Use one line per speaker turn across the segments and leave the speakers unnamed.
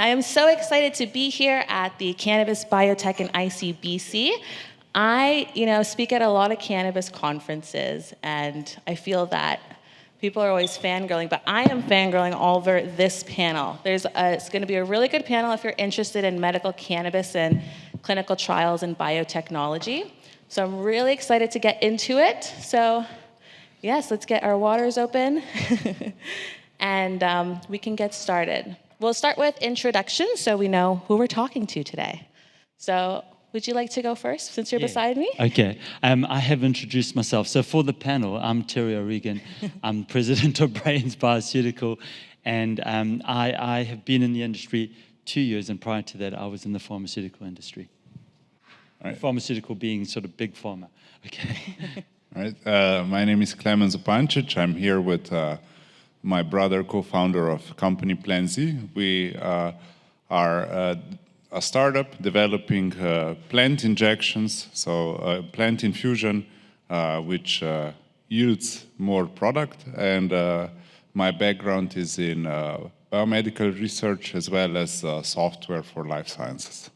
I am so excited to be here at the Cannabis, Biotech, and ICBC. I, speak at a lot of cannabis conferences, and I feel that people are always fangirling, but I am fangirling over this panel. It's going to be a really good panel if you're interested in medical cannabis and clinical trials and biotechnology. So I'm really excited to get into it. So yes, let's get our waters open and we can get started. We'll start with introductions so we know who we're talking to today. So would you like to go first since you're beside me?
Okay. I have introduced myself. So for the panel, I'm Terry O'Regan. I'm president of Brains Bioceutical, and I have been in the industry 2 years, and prior to that, I was in the pharmaceutical industry. Right. Pharmaceutical being sort of Big Pharma. Okay.
All right. My name is Klemen Zupancic. I'm here with my brother, co-founder of company Plan Z. We are a startup developing plant injections, so plant infusion, which yields more product. And my background is in biomedical research as well as software for life sciences.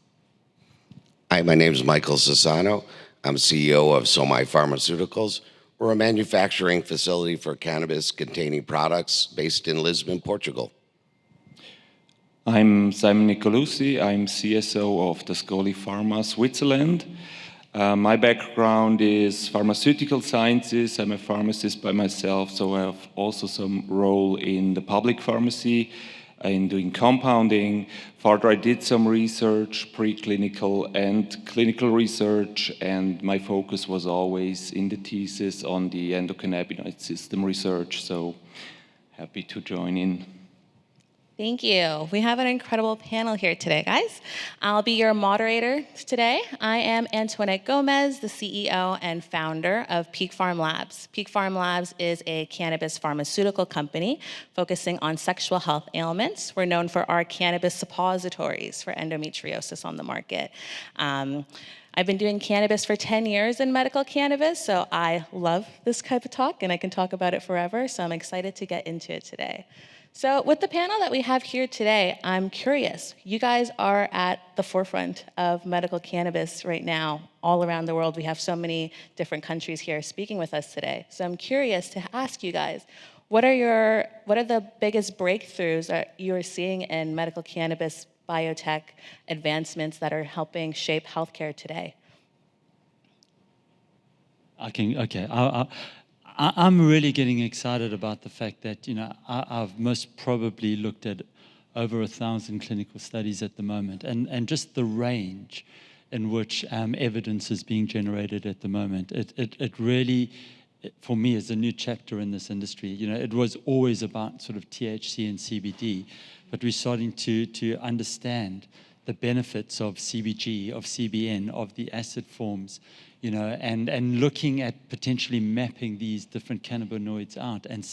Hi, my name is Michael Sassano. I'm CEO of Somai Pharmaceuticals. We're a manufacturing facility for cannabis-containing products based in Lisbon, Portugal.
I'm Simon Nicolucci. I'm CSO of Tascoli Pharma, Switzerland. My background is pharmaceutical sciences. I'm a pharmacist by myself, so I have also some role in the public pharmacy, in doing compounding. Further, I did some research, preclinical and clinical research, and my focus was always in the thesis on the endocannabinoid system research, so happy to join in.
Thank you. We have an incredible panel here today, guys. I'll be your moderator today. I am Antoinette Gomez, the CEO and founder of Peak Farm Labs. Peak Farm Labs is a cannabis pharmaceutical company focusing on sexual health ailments. We're known for our cannabis suppositories for endometriosis on the market. I've been doing cannabis for 10 years in medical cannabis, so I love this type of talk, and I can talk about it forever, so I'm excited to get into it today. So with the panel that we have here today, I'm curious. You guys are at the forefront of medical cannabis right now, all around the world. We have so many different countries here speaking with us today. So I'm curious to ask you guys, what are the biggest breakthroughs that you're seeing in medical cannabis biotech advancements that are helping shape healthcare today?
I'm really getting excited about the fact that, I've most probably looked at over 1,000 clinical studies at the moment, and just the range in which evidence is being generated at the moment. It really, for me, is a new chapter in this industry. It was always about sort of THC and CBD, but we're starting to understand the benefits of CBG, of CBN, of the acid forms, and looking at potentially mapping these different cannabinoids out and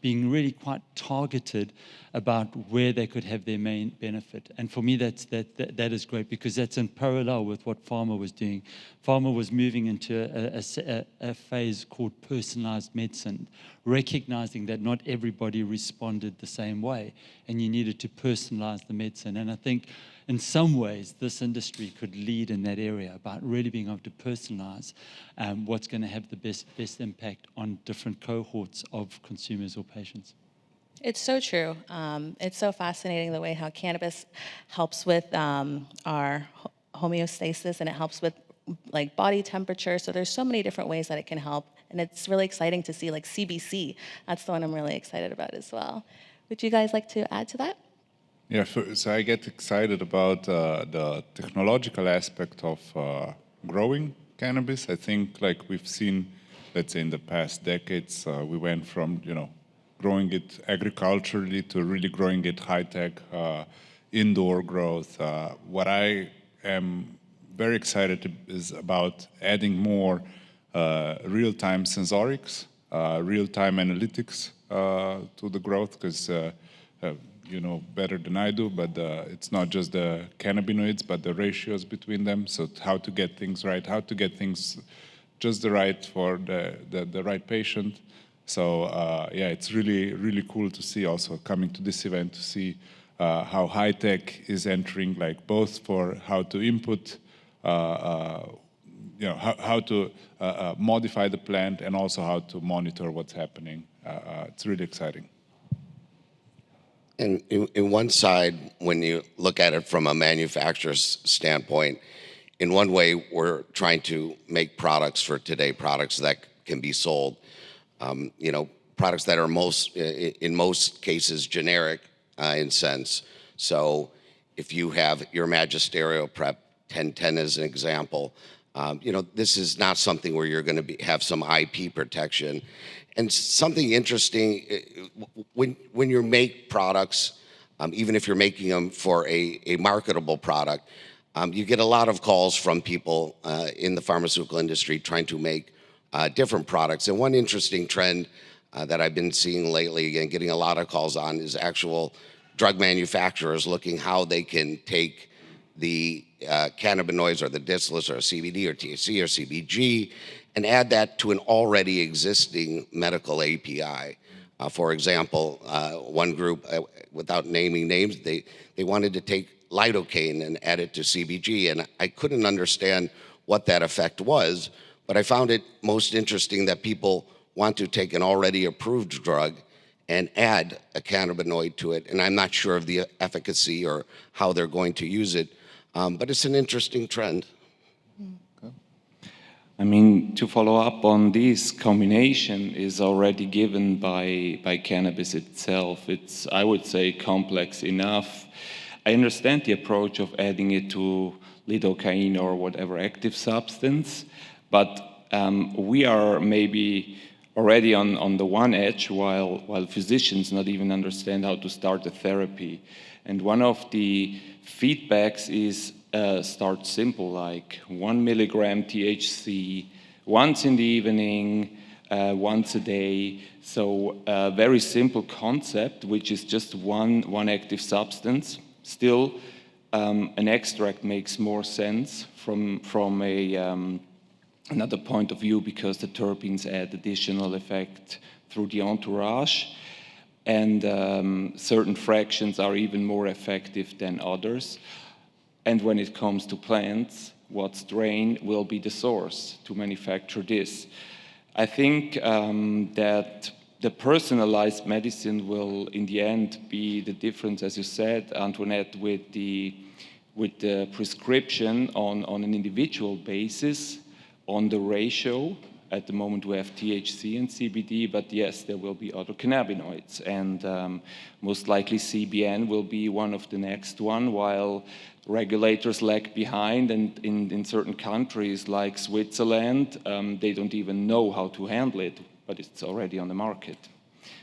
being really quite targeted about where they could have their main benefit. And for me, that is great, because that's in parallel with what pharma was doing. Pharma was moving into a phase called personalized medicine, recognizing that not everybody responded the same way, and you needed to personalize the medicine. And I think in some ways, this industry could lead in that area about really being able to personalize what's going to have the best impact on different cohorts of consumers or patients.
It's so true. It's so fascinating the way how cannabis helps with our homeostasis, and it helps with like body temperature. So there's so many different ways that it can help, and it's really exciting to see like CBC. That's the one I'm really excited about as well. Would you guys like to add to that?
Yeah, so I get excited about the technological aspect of growing cannabis. I think like we've seen, let's say in the past decades, we went from, growing it agriculturally to really growing it high-tech, indoor growth. What I am very excited is about adding more real-time sensorics, real-time analytics to the growth, because you know better than I do, but it's not just the cannabinoids, but the ratios between them. So how to get things right, how to get things just the right for the right patient. So yeah, it's really cool to see also coming to this event to see how high tech is entering, like both for how to input, how to modify the plant and also how to monitor what's happening. It's really exciting.
And in one side, when you look at it from a manufacturer's standpoint, in one way, we're trying to make products for today, products that can be sold, products that are in most cases, generic in sense. So if you have your magisterial prep 1010 as an example, this is not something where you're going to have some IP protection. And something interesting, when you make products, even if you're making them for a marketable product, you get a lot of calls from people in the pharmaceutical industry trying to make different products. And one interesting trend that I've been seeing lately and getting a lot of calls on is actual drug manufacturers looking how they can take the cannabinoids or the distillates or CBD or THC or CBG and add that to an already existing medical API. For example, one group, without naming names, they wanted to take lidocaine and add it to CBG, and I couldn't understand what that effect was, but I found it most interesting that people want to take an already approved drug and add a cannabinoid to it, and I'm not sure of the efficacy or how they're going to use it, but it's an interesting trend.
I mean, to follow up on this, combination is already given by cannabis itself. It's, I would say, complex enough. I understand the approach of adding it to lidocaine or whatever active substance, but we are maybe already on the one edge while physicians not even understand how to start a therapy. And one of the feedbacks is start simple, like 1 milligram THC once in the evening, once a day. So a very simple concept, which is just one active substance. Still, an extract makes more sense from another point of view because the terpenes add additional effect through the entourage. And certain fractions are even more effective than others. And when it comes to plants, what strain will be the source to manufacture this? I think that the personalized medicine will, in the end, be the difference, as you said, Antoinette, with the prescription on an individual basis, on the ratio. At the moment, we have THC and CBD, but yes, there will be other cannabinoids. And most likely CBN will be one of the next one, while regulators lag behind. And in certain countries like Switzerland, they don't even know how to handle it, but it's already on the market.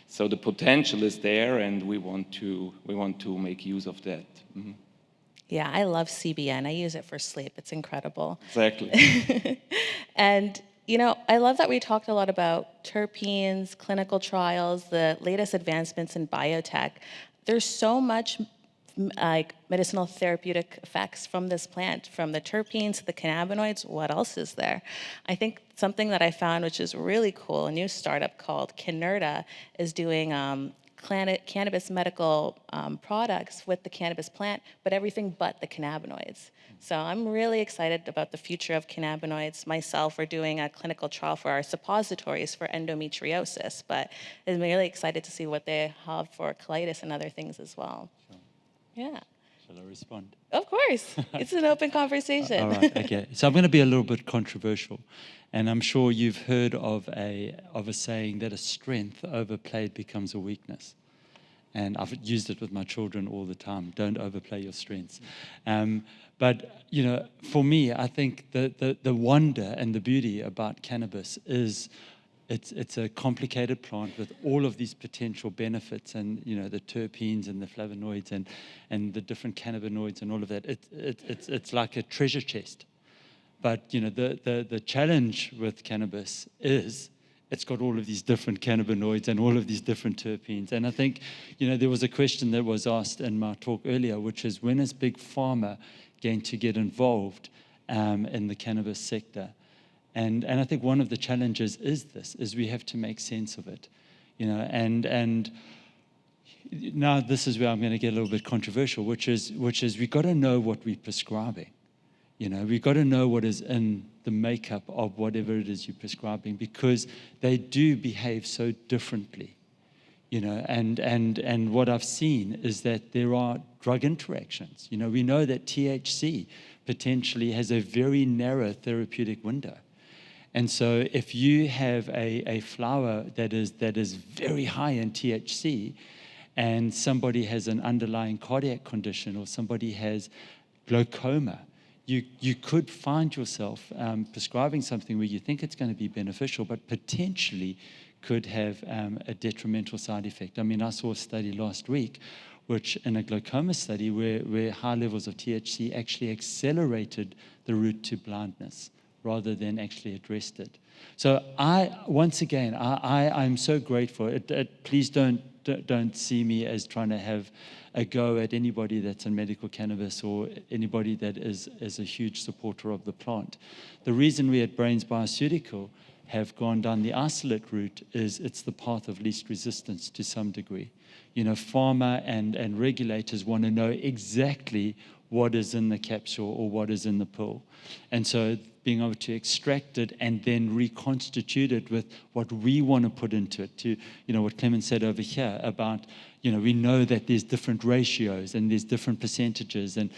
So the potential is there, and we want to make use of that. Mm-hmm.
Yeah, I love CBN. I use it for sleep. It's incredible.
Exactly.
And I love that we talked a lot about terpenes, clinical trials, the latest advancements in biotech. There's so much like medicinal therapeutic effects from this plant, from the terpenes to the cannabinoids. What else is there? I think something that I found, which is really cool, a new startup called Canerta is doing cannabis medical products with the cannabis plant, but everything but the cannabinoids. So I'm really excited about the future of cannabinoids. Myself, we're doing a clinical trial for our suppositories for endometriosis, but I'm really excited to see what they have for colitis and other things as well. Sure. Yeah.
Shall I respond?
Of course. It's an open conversation.
All right, okay. So I'm going to be a little bit controversial. And I'm sure you've heard of a saying that a strength overplayed becomes a weakness. And I've used it with my children all the time. Don't overplay your strengths. But, for me, I think the wonder and the beauty about cannabis is it's a complicated plant with all of these potential benefits and, the terpenes and the flavonoids and the different cannabinoids and all of that. It's like a treasure chest. But, the challenge with cannabis is it's got all of these different cannabinoids and all of these different terpenes. And I think, there was a question that was asked in my talk earlier, which is when is Big Pharma going to get involved in the cannabis sector? And I think one of the challenges is we have to make sense of it, and now this is where I'm going to get a little bit controversial, which is we've got to know what we're prescribing. We've got to know what is in the makeup of whatever it is you're prescribing, because they do behave so differently. And what I've seen is that there are drug interactions. We know that THC potentially has a very narrow therapeutic window. And so if you have a flower that is very high in THC, and somebody has an underlying cardiac condition, or somebody has glaucoma, you could find yourself prescribing something where you think it's going to be beneficial, but potentially could have a detrimental side effect. I mean, I saw a study last week, which in a glaucoma study, where high levels of THC actually accelerated the route to blindness rather than actually addressed it. So I'm so grateful. Please don't see me as trying to have a go at anybody that's in medical cannabis or anybody that is a huge supporter of the plant. The reason we at Brains Bioceutical have gone down the isolate route is it's the path of least resistance to some degree. Pharma and regulators want to know exactly what is in the capsule or what is in the pill. And so being able to extract it and then reconstitute it with what we want to put into it, to what Clement said over here about, we know that there's different ratios and there's different percentages, and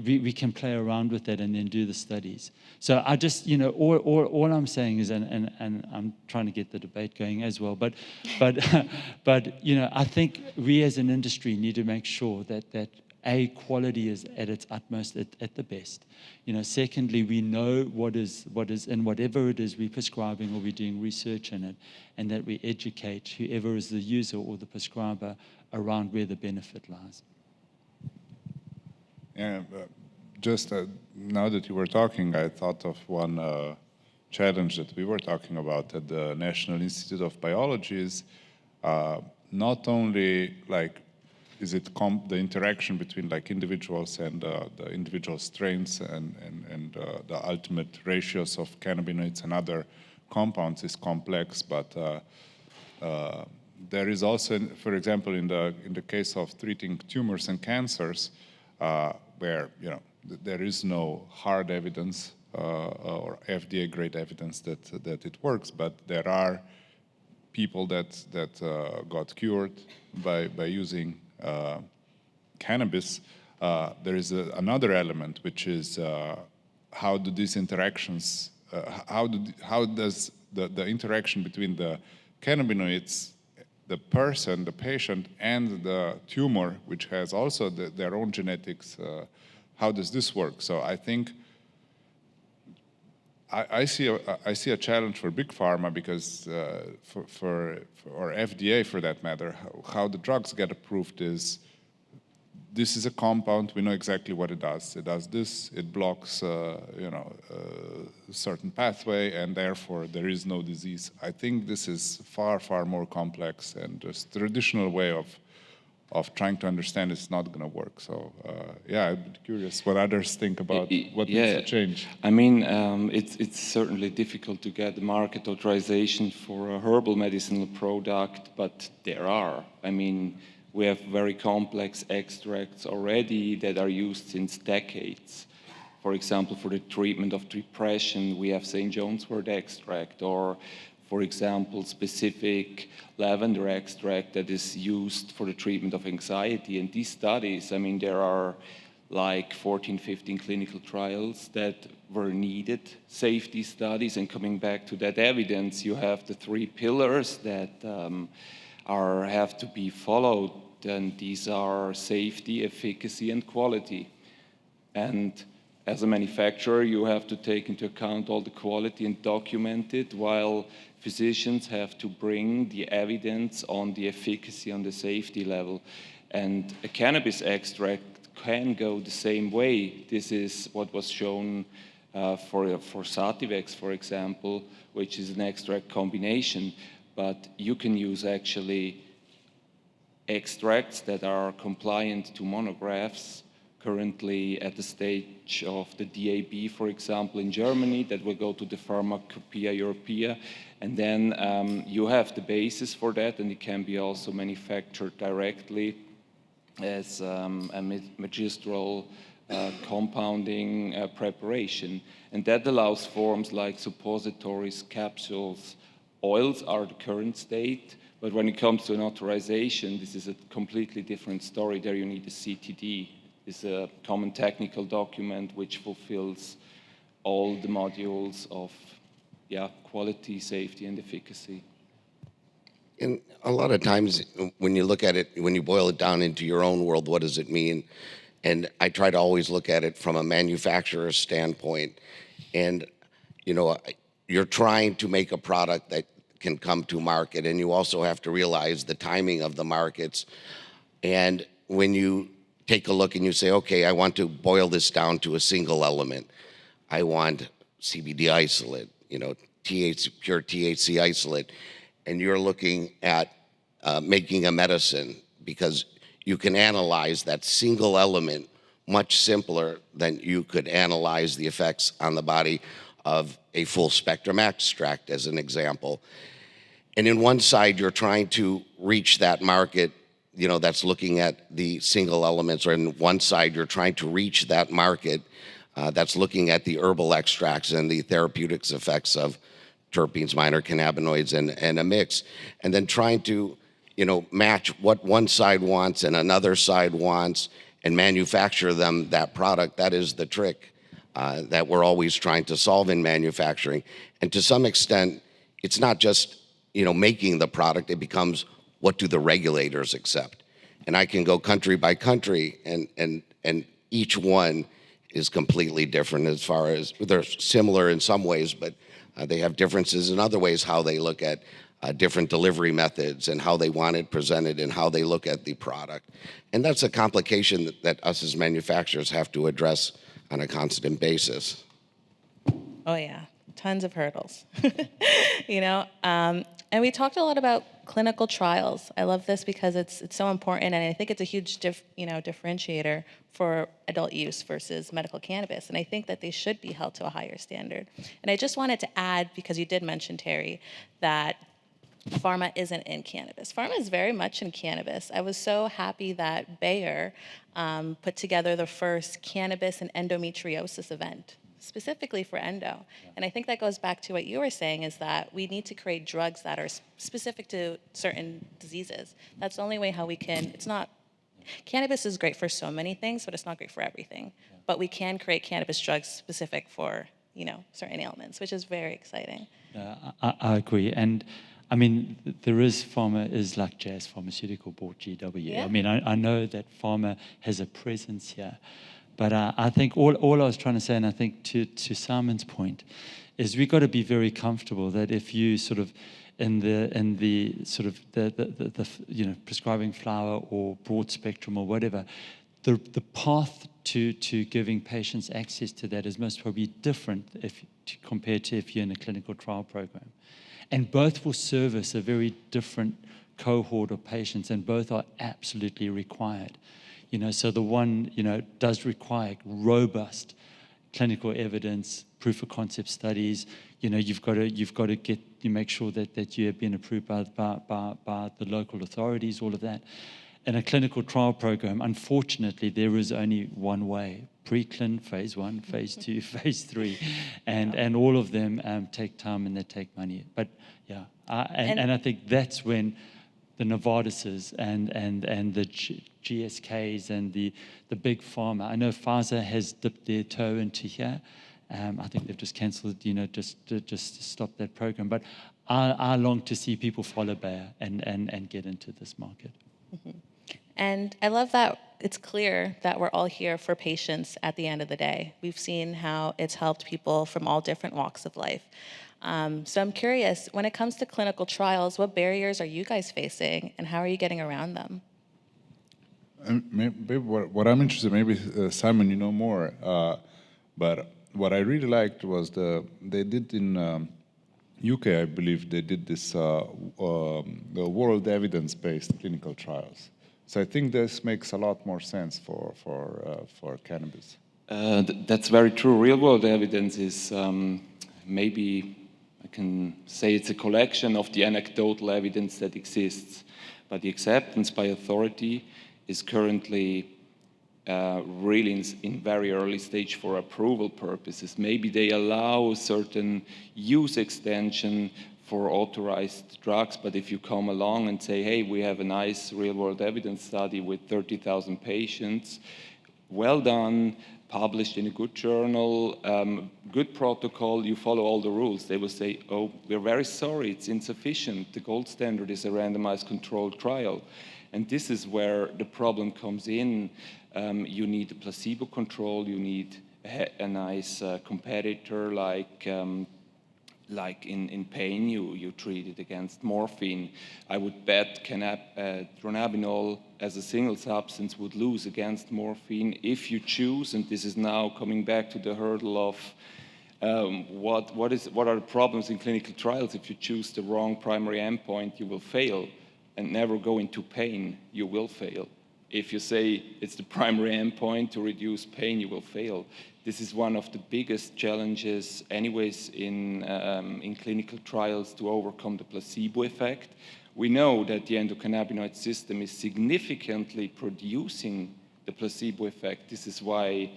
we can play around with that and then do the studies. So I just, all I'm saying is, and I'm trying to get the debate going as well, but I think we as an industry need to make sure that quality is at its utmost at the best. Secondly, we know what is in whatever it is we're prescribing or we're doing research in it, and that we educate whoever is the user or the prescriber around where the benefit lies.
Yeah, just now that you were talking, I thought of one challenge that we were talking about at the National Institute of Biology is not only is it the interaction between individuals and the individual strains and the ultimate ratios of cannabinoids and other compounds is complex, but there is also, for example, in the case of treating tumors and cancers, where there is no hard evidence or FDA-grade evidence that it works, but there are people that got cured by using cannabis. There is another element, which is how do these interactions, how does the interaction between the cannabinoids, the person, the patient, and the tumor, which has also their own genetics, how does this work? So I think I see a challenge for Big Pharma because or FDA for that matter, how the drugs get approved is, this is a compound, we know exactly what it does. It does this, it blocks a certain pathway, and therefore there is no disease. I think this is far, far more complex, and just the traditional way of trying to understand it's not going to work. So yeah, I'm curious what others think about what needs to change.
I mean, it's certainly difficult to get the market authorization for a herbal medicinal product, but there are. I mean, we have very complex extracts already that are used since decades. For example, for the treatment of depression, we have St. John's wort extract, or for example, specific lavender extract that is used for the treatment of anxiety. And these studies, I mean, there are like 14, 15 clinical trials that were needed, safety studies, and coming back to that evidence, you have the 3 pillars that have to be followed, and these are safety, efficacy, and quality. And as a manufacturer, you have to take into account all the quality and document it, while physicians have to bring the evidence on the efficacy, on the safety level. And a cannabis extract can go the same way. This is what was shown for Sativex, for example, which is an extract combination. But you can use actually extracts that are compliant to monographs currently at the stage of the DAB, for example, in Germany, that will go to the Pharmacopoeia Europaea. And then you have the basis for that, and it can be also manufactured directly as a magistral compounding preparation. And that allows forms like suppositories, capsules, oils are the current state. But when it comes to an authorization, this is a completely different story. There you need a CTD. It's a common technical document which fulfills all the modules of quality, safety, and efficacy.
And a lot of times when you look at it, when you boil it down into your own world, what does it mean? And I try to always look at it from a manufacturer's standpoint. And, you know, you're trying to make a product that can come to market, and you also have to realize the timing of the markets. And when you take a look and you say, okay, I want to boil this down to a single element. I want CBD isolate, you know, pure THC isolate, and you're looking at making a medicine, because you can analyze that single element much simpler than you could analyze the effects on the body of a full spectrum extract, as an example. And in one side, you're trying to reach that market, you know, that's looking at the single elements, or in one side, you're trying to reach that market that's looking at the herbal extracts and the therapeutics effects of terpenes, minor cannabinoids, and a mix, and then trying to, you know, match what one side wants and another side wants and manufacture them that product. That is the trick that we're always trying to solve in manufacturing. And to some extent, it's not just, you know, making the product, it becomes what do the regulators accept? And I can go country by country, and each one is completely different, as far as they're similar in some ways, but they have differences in other ways, how they look at different delivery methods and how they want it presented and how they look at the product. And that's a complication that us as manufacturers have to address on a constant basis.
Oh yeah, tons of hurdles. You know, and we talked a lot about clinical trials. I love this because it's so important, and I think it's a huge differentiator for adult use versus medical cannabis. And I think that they should be held to a higher standard. And I just wanted to add, because you did mention, Terry, that pharma isn't in cannabis. Pharma is very much in cannabis. I was so happy that Bayer put together the first cannabis and endometriosis event, specifically for endo. And I think that goes back to what you were saying, is that we need to create drugs that are specific to certain diseases. That's the only way how we can, it's not, cannabis is great for so many things, but it's not great for everything. But we can create cannabis drugs specific for, you know, certain ailments, which is very exciting.
I agree. And I mean, there is pharma is like Jazz Pharmaceutical bought GW.
Yeah.
I mean, I know that pharma has a presence here. But I think all I was trying to say, and I think to Simon's point, is we've got to be very comfortable that if you sort of in the sort of the you know, prescribing flower or broad spectrum or whatever, the path to giving patients access to that is most probably different compared to if you're in a clinical trial program. And both will service a very different cohort of patients, and both are absolutely required. You know, so the one, you know, does require robust clinical evidence, proof of concept studies. You know, you've got to make sure that you have been approved by the local authorities, all of that. In a clinical trial program, unfortunately, there is only one way: pre-clin, phase 1, phase 2, phase 3, and all of them take time and they take money. But yeah, and I think that's when the Novartises and the GSKs and the Big Pharma. I know Pfizer has dipped their toe into here. I think they've just cancelled, you know, just to stop that program. But I long to see people follow Bayer and get into this market.
Mm-hmm. And I love that it's clear that we're all here for patients at the end of the day. We've seen how it's helped people from all different walks of life. So I'm curious, when it comes to clinical trials, what barriers are you guys facing, and how are you getting around them?
Maybe what I'm interested, maybe Simon, you know more, but what I really liked was they did in UK, I believe, they did this the world evidence-based clinical trials. So I think this makes a lot more sense for cannabis.
That's very true. Real-world evidence is maybe, I can say it's a collection of the anecdotal evidence that exists, but the acceptance by authority is currently really in very early stage for approval purposes. Maybe they allow certain use extension for authorized drugs, but if you come along and say, hey, we have a nice real-world evidence study with 30,000 patients, well done, published in a good journal, good protocol, you follow all the rules, they will say, oh, we're very sorry, it's insufficient. The gold standard is a randomized controlled trial. And this is where the problem comes in. You need a placebo control, you need a nice competitor like in pain, you treat it against morphine. I would bet dronabinol as a single substance would lose against morphine if you choose, and this is now coming back to the hurdle of what are the problems in clinical trials. If you choose the wrong primary endpoint, you will fail, and never go into pain, you will fail. If you say it's the primary endpoint to reduce pain, you will fail. This is one of the biggest challenges anyways in clinical trials to overcome the placebo effect. We know that the endocannabinoid system is significantly producing the placebo effect. This is why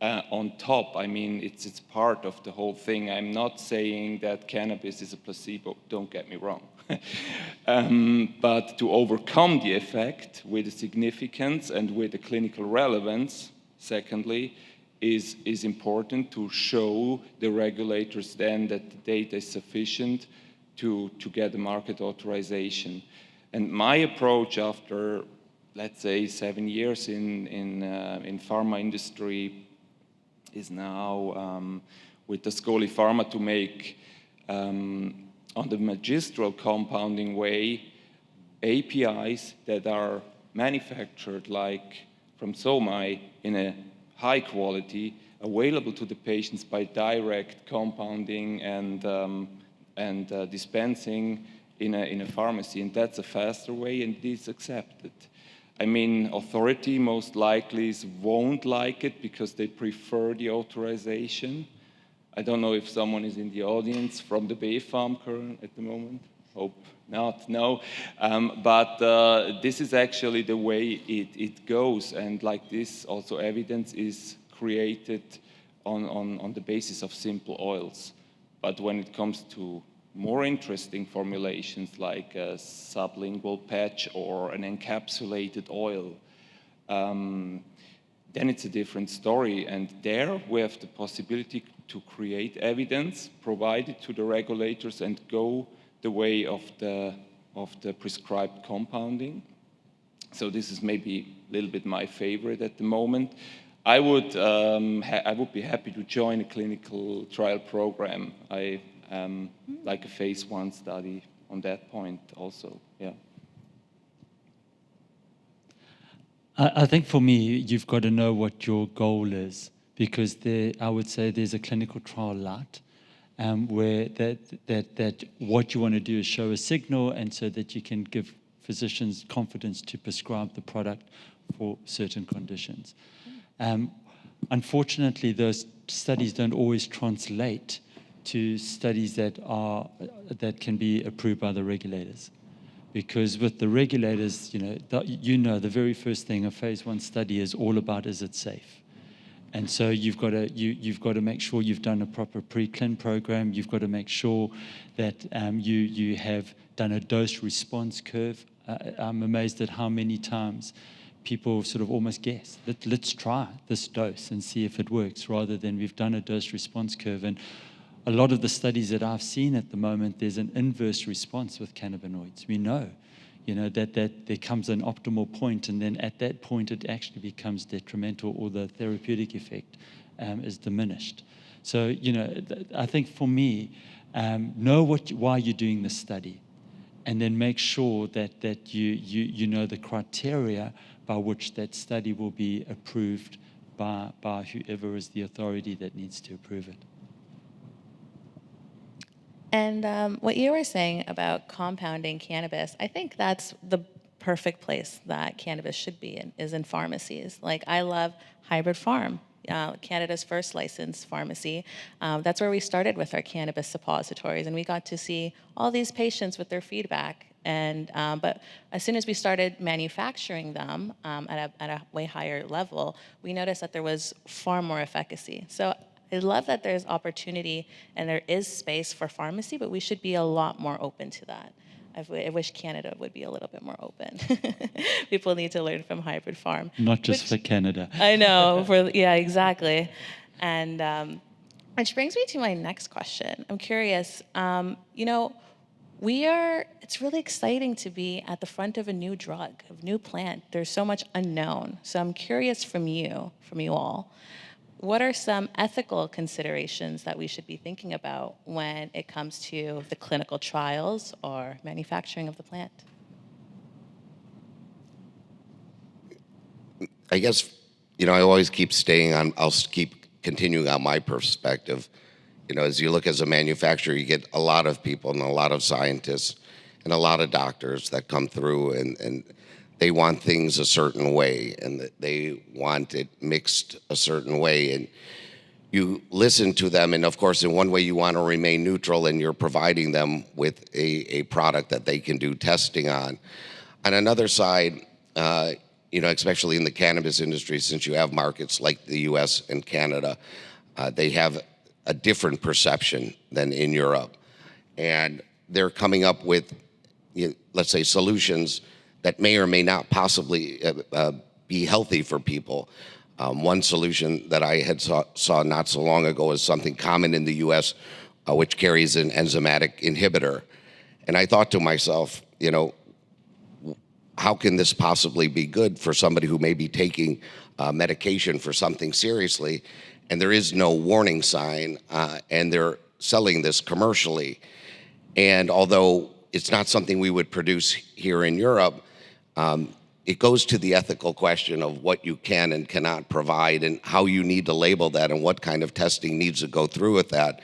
on top, I mean, it's part of the whole thing. I'm not saying that cannabis is a placebo, don't get me wrong. But to overcome the effect with the significance and with the clinical relevance, secondly, is important to show the regulators then that the data is sufficient to get the market authorization. And my approach after, let's say, 7 years in pharma industry is now with the Solaris Farms to make on the magistral compounding way, APIs that are manufactured like from Somai in a high quality, available to the patients by direct compounding and dispensing in a pharmacy. And that's a faster way, and it is accepted. I mean, authority most likely won't like it because they prefer the authorization. I don't know if someone is in the audience from the Big Pharma current at the moment. Hope not, no. But this is actually the way it goes. And like this, also evidence is created on the basis of simple oils. But when it comes to more interesting formulations like a sublingual patch or an encapsulated oil, then it's a different story. And there we have the possibility to create evidence, provide it to the regulators, and go the way of the prescribed compounding. So this is maybe a little bit my favorite at the moment. I would be happy to join a clinical trial program. I like a phase 1 study on that point also, yeah.
I think for me, you've got to know what your goal is, because I would say there's a clinical trial light where that what you want to do is show a signal, and so that you can give physicians confidence to prescribe the product for certain conditions. Unfortunately, those studies don't always translate to studies that can be approved by the regulators. Because with the regulators, the very first thing a phase 1 study is all about, is it safe? And so you've got to make sure you've done a proper pre-clin program. You've got to make sure that you have done a dose response curve. I'm amazed at how many times people sort of almost guess that let's try this dose and see if it works, rather than we've done a dose response curve. And a lot of the studies that I've seen at the moment, there's an inverse response with cannabinoids. We know, that there comes an optimal point, and then at that point it actually becomes detrimental, or the therapeutic effect is diminished. So, I think for me, know why you're doing the study, and then make sure that you know the criteria by which that study will be approved by whoever is the authority that needs to approve it.
And what you were saying about compounding cannabis, I think that's perfect place that cannabis should be in is in pharmacies. Like, I love Hybrid Farm, Canada's first licensed pharmacy. That's where we started with our cannabis suppositories, and we got to see all these patients with their feedback. And but as soon as we started manufacturing them at a way higher level, we noticed that there was far more efficacy. So I love that there's opportunity and there is space for pharmacy, but we should be a lot more open to that. I wish Canada would be a little bit more open. People need to learn from Hybrid Farm.
Not just for Canada.
I know, yeah, exactly. And which brings me to my next question. I'm curious, it's really exciting to be at the front of a new drug, a new plant. There's so much unknown. So I'm curious from you all, what are some ethical considerations that we should be thinking about when it comes to the clinical trials or manufacturing of the plant?
I guess, I always keep I'll keep continuing on my perspective. As you look as a manufacturer, you get a lot of people and a lot of scientists and a lot of doctors that come through, and they want things a certain way, and they want it mixed a certain way. And you listen to them, and of course, in one way, you want to remain neutral, and you're providing them with a product that they can do testing on. On another side, especially in the cannabis industry, since you have markets like the US and Canada, they have a different perception than in Europe. And they're coming up with, let's say, solutions that may or may not possibly be healthy for people. One solution that I had saw not so long ago is something common in the US, which carries an enzymatic inhibitor. And I thought to myself, how can this possibly be good for somebody who may be taking medication for something seriously, and there is no warning sign, and they're selling this commercially? And although it's not something we would produce here in Europe, it goes to the ethical question of what you can and cannot provide, and how you need to label that, and what kind of testing needs to go through with that.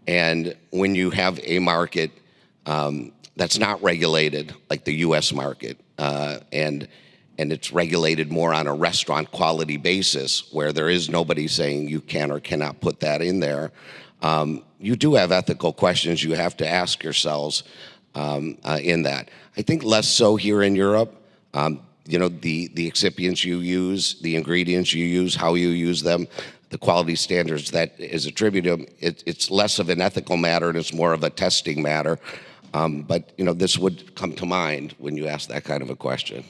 And when you have a market that's not regulated like the US market, and it's regulated more on a restaurant quality basis, where there is nobody saying you can or cannot put that in there, you do have ethical questions you have to ask yourselves in that. I think less so here in Europe. The excipients you use, the ingredients you use, how you use them, the quality standards that is attributed, it's less of an ethical matter and it's more of a testing matter. But this would come to mind when you ask that kind of a question.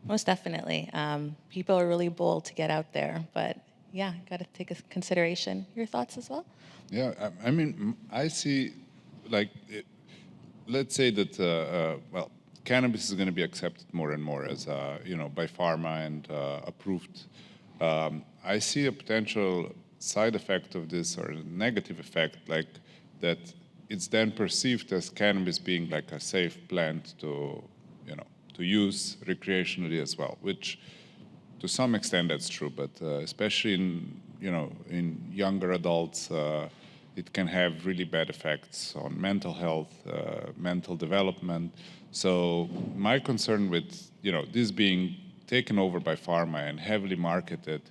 Most definitely. People are really bold to get out there, but yeah, got to take a consideration. Your thoughts as well?
Yeah, I mean, I see, let's say that, cannabis is going to be accepted more and more as, by pharma and approved. I see a potential side effect of this, or a negative effect, like that it's then perceived as cannabis being like a safe plant to use recreationally as well, which to some extent that's true, but especially in younger adults, it can have really bad effects on mental health, mental development. So my concern with this being taken over by pharma and heavily marketed,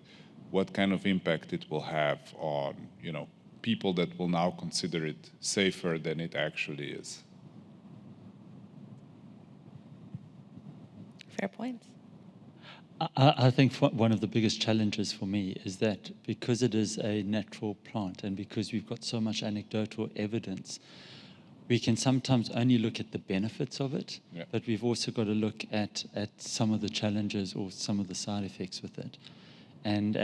what kind of impact it will have on people that will now consider it safer than it actually is.
Fair points.
I think one of the biggest challenges for me is that because it is a natural plant and because we've got so much anecdotal evidence, we can sometimes only look at the benefits of it, but we've also got to look at some of the challenges or some of the side effects with it. And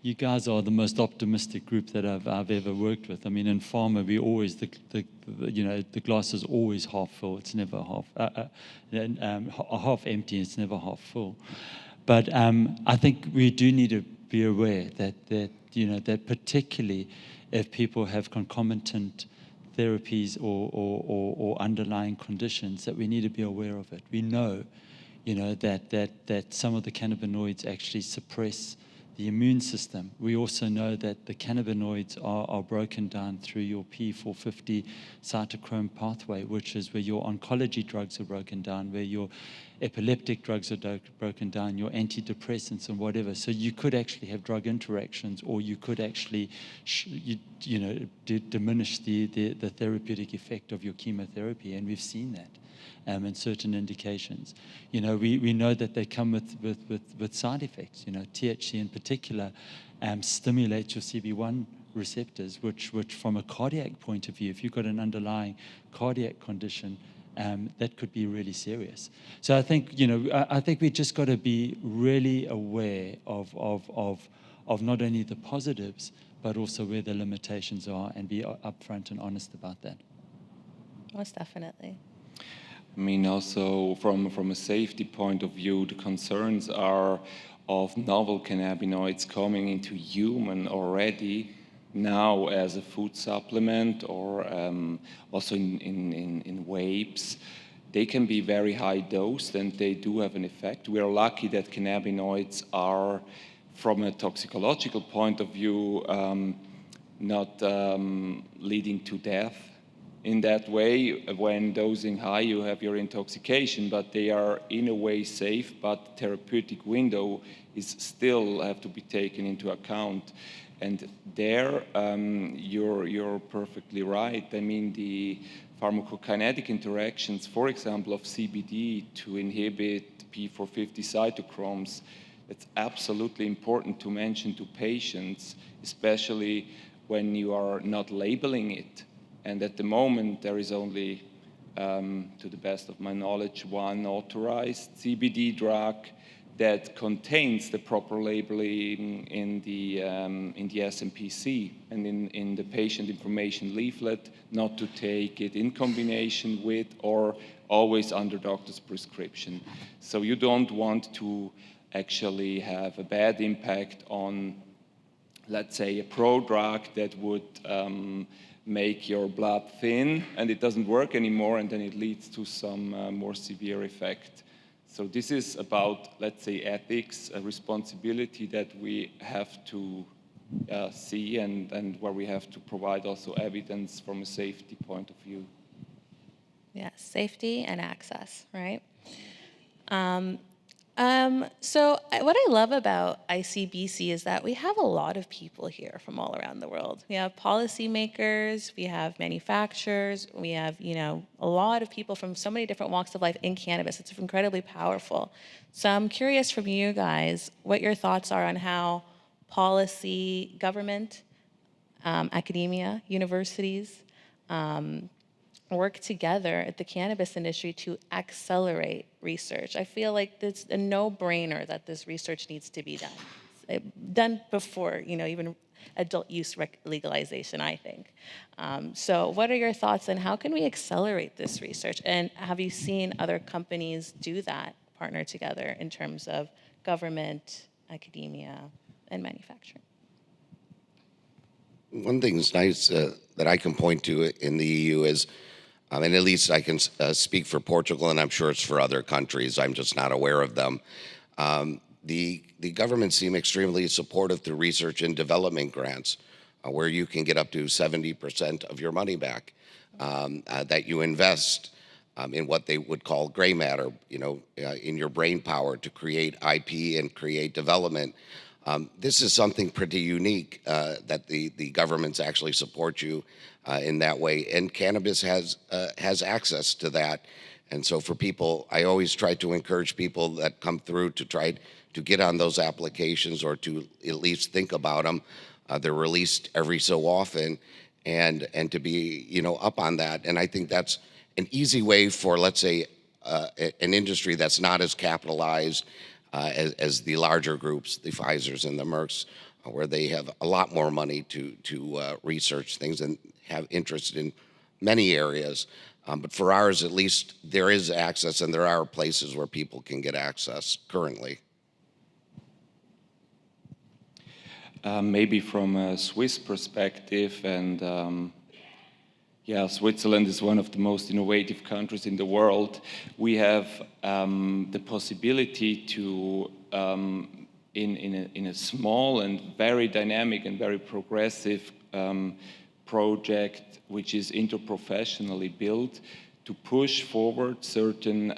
you guys are the most optimistic group that I've ever worked with. I mean, in pharma, we always the glass is always half full. It's never half empty. It's never half full. But I think we do need to be aware that particularly if people have concomitant therapies or underlying conditions, that we need to be aware of it. We know that some of the cannabinoids actually suppress the immune system. We also know that the cannabinoids are broken down through your P450 cytochrome pathway, which is where your oncology drugs are broken down, where your epileptic drugs are broken down, your antidepressants and whatever. So you could actually have drug interactions, or you could actually, diminish the therapeutic effect of your chemotherapy, and we've seen that. In certain indications. We know that they come with side effects. THC in particular stimulates your CB1 receptors, which from a cardiac point of view, if you've got an underlying cardiac condition, that could be really serious. So I think, I think we just got to be really aware of not only the positives, but also where the limitations are, and be upfront and honest about that.
Most definitely.
I mean, also from a safety point of view, the concerns are of novel cannabinoids coming into human already now as a food supplement, or also in vapes. They can be very high dosed, and they do have an effect. We are lucky that cannabinoids are, from a toxicological point of view, not leading to death. In that way, when dosing high, you have your intoxication, but they are in a way safe, but therapeutic window is still have to be taken into account. And there, you're perfectly right. I mean, the pharmacokinetic interactions, for example, of CBD to inhibit P450 cytochromes, it's absolutely important to mention to patients, especially when you are not labeling it. And at the moment, there is only, to the best of my knowledge, one authorized CBD drug that contains the proper labeling in the SMPC and in the patient information leaflet, not to take it in combination with or always under doctor's prescription. So you don't want to actually have a bad impact on, let's say, a pro-drug that would make your blood thin, and it doesn't work anymore, and then it leads to some more severe effect. So this is about, let's say, ethics, a responsibility that we have to see, and where we have to provide also evidence from a safety point of view.
Yes, safety and access, right? So what I love about ICBC is that we have a lot of people here from all around the world. We have policymakers, we have manufacturers, we have, a lot of people from so many different walks of life in cannabis. It's incredibly powerful. So I'm curious from you guys what your thoughts are on how policy, government, academia, universities, work together at the cannabis industry to accelerate research. I feel like it's a no-brainer that this research needs to be done before, even adult use legalization, I think. So what are your thoughts on how can we accelerate this research? And have you seen other companies do that, partner together in terms of government, academia, and manufacturing?
One thing that's nice that I can point to in the EU is, and at least I can speak for Portugal, and I'm sure it's for other countries, I'm just not aware of them. The government seem extremely supportive through research and development grants, where you can get up to 70% of your money back that you invest in what they would call gray matter, in your brain power to create IP and create development. This is something pretty unique that the governments actually support you in that way, and cannabis has access to that. And so for people, I always try to encourage people that come through to try to get on those applications, or to at least think about them. They're released every so often, and to be up on that. And I think that's an easy way for, let's say, an industry that's not as capitalized as the larger groups, the Pfizers and the Mercks, where they have a lot more money to research things and have interest in many areas. But for ours, at least, there is access, and there are places where people can get access currently.
Maybe from a Swiss perspective, and Switzerland is one of the most innovative countries in the world. We have the possibility to in a small and very dynamic and very progressive project, which is interprofessionally built to push forward certain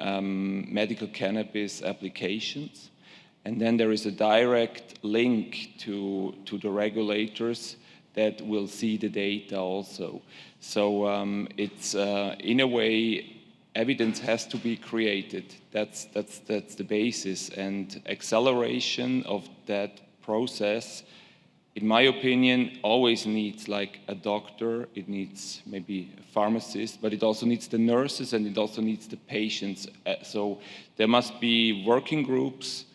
medical cannabis applications. And then there is a direct link to the regulators that will see the data also. So it's in a way, evidence has to be created. That's the basis, and acceleration of that process, in my opinion, always needs like a doctor, it needs maybe a pharmacist, but it also needs the nurses and it also needs the patients. So there must be working groups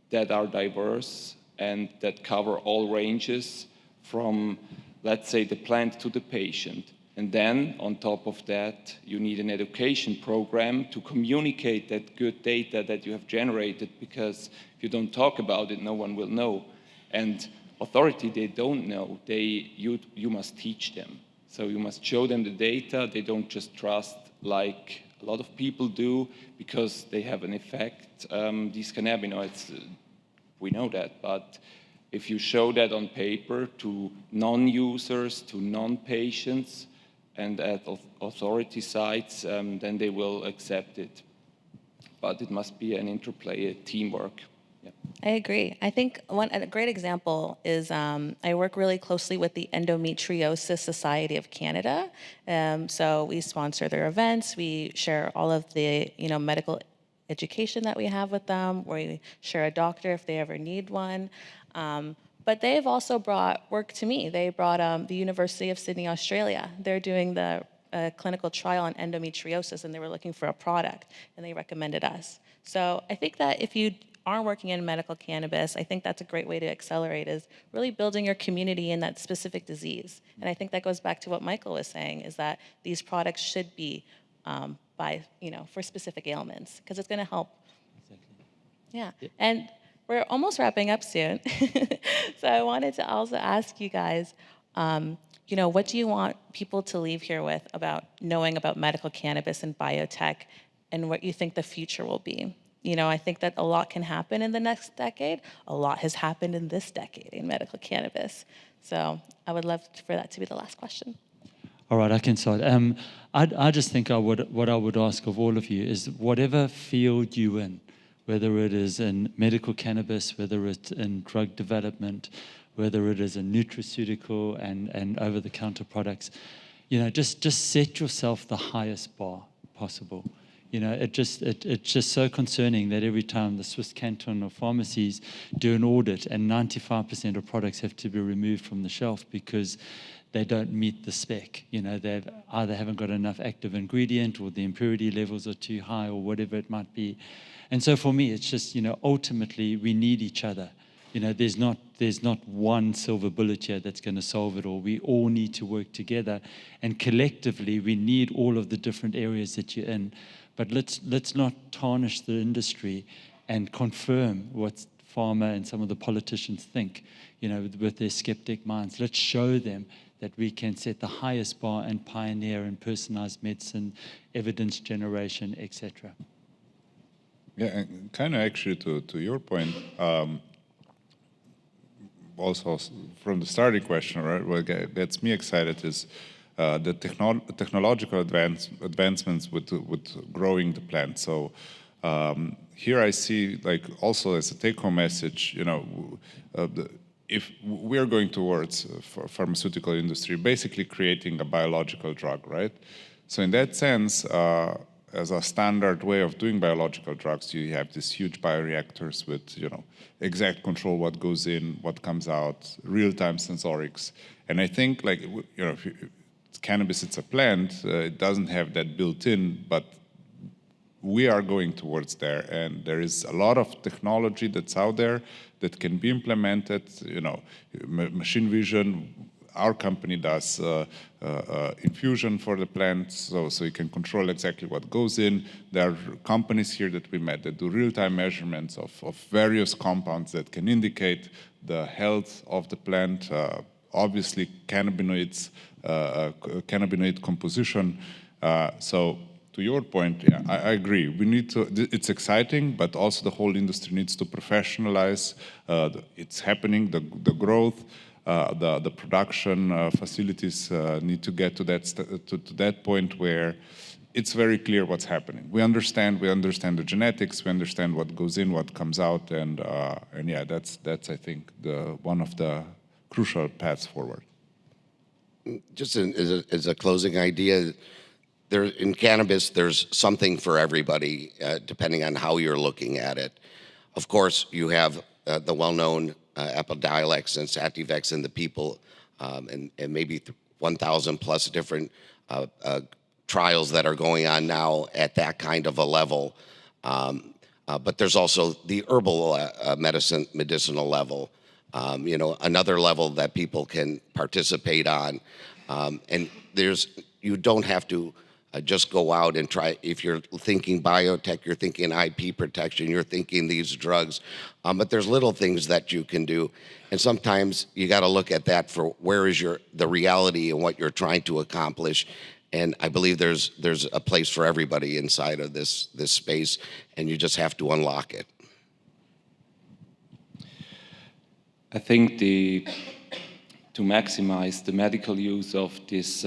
that are diverse and that cover all ranges from, let's say, the plant to the patient. And then, on top of that, you need an education program to communicate that good data that you have generated, because if you don't talk about it, no one will know. And authority, they don't know. You must teach them. So you must show them the data. They don't just trust like a lot of people do because they have an effect. These cannabinoids, we know that, but if you show that on paper to non-users, to non-patients, and at authority sites, then they will accept it. But it must be an interplay, a teamwork. Yeah.
I agree. I think a great example is I work really closely with the Endometriosis Society of Canada. So we sponsor their events. We share all of the medical education that we have with them. We share a doctor if they ever need one. But they've also brought work to me. They brought the University of Sydney, Australia. They're doing the clinical trial on endometriosis, and they were looking for a product, and they recommended us. So I think that if you are working in medical cannabis, I think that's a great way to accelerate, is really building your community in that specific disease. And I think that goes back to what Michael was saying, is that these products should be for specific ailments, because it's going to help.
Exactly.
Yeah. And we're almost wrapping up soon. So I wanted to also ask you guys, what do you want people to leave here with about knowing about medical cannabis and biotech, and what you think the future will be? I think that a lot can happen in the next decade. A lot has happened in this decade in medical cannabis. So I would love for that to be the last question.
All right, I can start. I just think what I would ask of all of you is, whatever field you're in, whether it is in medical cannabis, whether it's in drug development, whether it is in nutraceutical and over-the-counter products, just set yourself the highest bar possible. It's just so concerning that every time the Swiss canton of pharmacies do an audit, and 95% of products have to be removed from the shelf because they don't meet the spec. They either haven't got enough active ingredient, or the impurity levels are too high, or whatever it might be. And so for me, it's just, ultimately we need each other. There's not one silver bullet here that's going to solve it all. We all need to work together, and collectively we need all of the different areas that you're in. But let's not tarnish the industry and confirm what pharma and some of the politicians think, with their skeptic minds. Let's show them that we can set the highest bar and pioneer in personalized medicine, evidence generation, etc.
Yeah, and kind of actually to your point, also from the starting question, right? What gets me excited is the technological advancements with growing the plant. So here I see, like, also as a take-home message, if we are going towards pharmaceutical industry, basically creating a biological drug, right? So in that sense, as a standard way of doing biological drugs, you have these huge bioreactors with, exact control what goes in, what comes out, real-time sensorics. And I think, like, if cannabis, it's a plant, it doesn't have that built in, but we are going towards there, and there is a lot of technology that's out there that can be implemented. Machine vision. Our company does infusion for the plants, so you can control exactly what goes in. There are companies here that we met that do real-time measurements of various compounds that can indicate the health of the plant. Obviously, cannabinoid composition. So to your point, yeah, I agree. We need to. It's exciting, but also the whole industry needs to professionalize. It's happening. The growth, the production facilities need to get to that point where it's very clear what's happening. We understand the genetics. We understand what goes in, what comes out, and yeah, that's I think one of the crucial paths forward.
Just as a closing idea, in cannabis, there's something for everybody, depending on how you're looking at it. Of course, you have the well-known Epidiolex and Sativex and the people, and maybe 1,000 plus different trials that are going on now at that kind of a level. But there's also the herbal medicinal level, another level that people can participate on. And you don't have to just go out and try. If you're thinking biotech, you're thinking IP protection, you're thinking these drugs, but there's little things that you can do. And sometimes you got to look at that for where is the reality and what you're trying to accomplish. And I believe there's a place for everybody inside of this space, and you just have to unlock it.
I think to maximize the medical use of this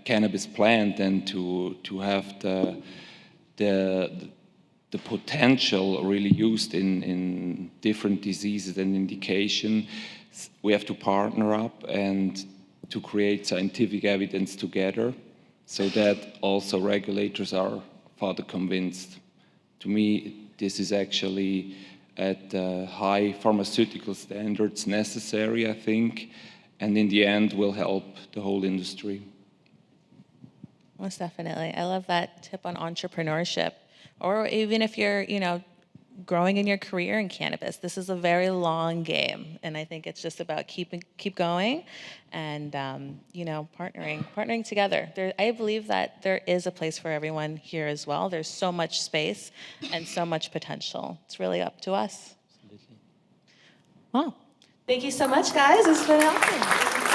cannabis plant and to have the potential really used in different diseases and indication, we have to partner up and to create scientific evidence together so that also regulators are further convinced. To me, this is actually at high pharmaceutical standards necessary, I think, and in the end will help the whole industry.
Most definitely. I love that tip on entrepreneurship. Or even if you're, growing in your career in cannabis, this is a very long game. And I think it's just about keep going and, partnering together. I believe that there is a place for everyone here as well. There's so much space and so much potential. It's really up to us.
Absolutely.
Wow. Thank you so much, guys. It's been awesome.